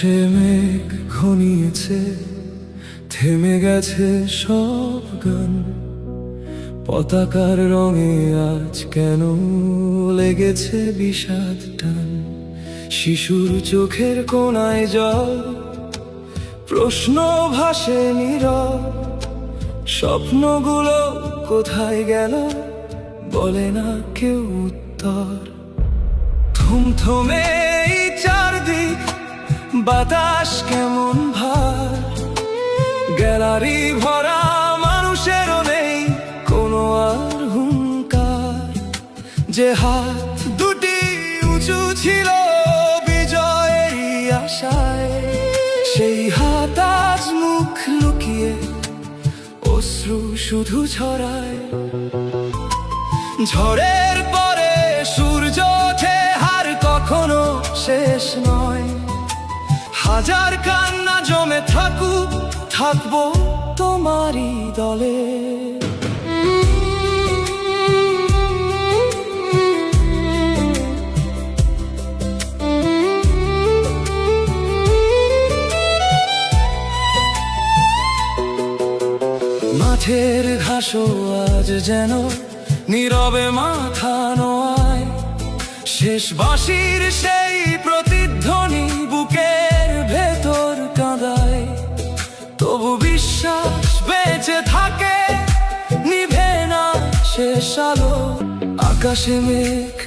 আকাশে মেঘ ঘনিয়েছে, থেমে গেছে সব গান। পতাকার রঙে আজ কেন লেগেছে বিষাদ টান। শিশুর চোখের কোণায় জল, প্রশ্ন ভাসে নীরব। স্বপ্নগুলো কোথায় গেল, বলে না কেউ উত্তর। থমথমে এই চারদিক, বাতাস কেমন ভার। গ্যালারি ভরা মানুষেরও নেই কোনো আর হুঙ্কার। যে হাত দুটি উঁচু ছিল বিজয়েরই আশায়, সেই হাত আজ মুখ লুকিয়ে অশ্রু শুধু ছড়ায়। ঝড়ের পরে সূর্য ওঠে, হার কখনো শেষ নয়। হাজার কান্না জমে থাকুক, থাকবো তোমারই দলে। মাঠের ঘাসও আজ যেন নীরবে মাথা নোয়ায়। শেষ বাঁশির সেই প্রতিধ্বনি বুকের ভেতর কাঁদায়। তবু বিশ্বাস বেঁচে থাকে, নিভে না শেষ আলো। আকাশে মেঘ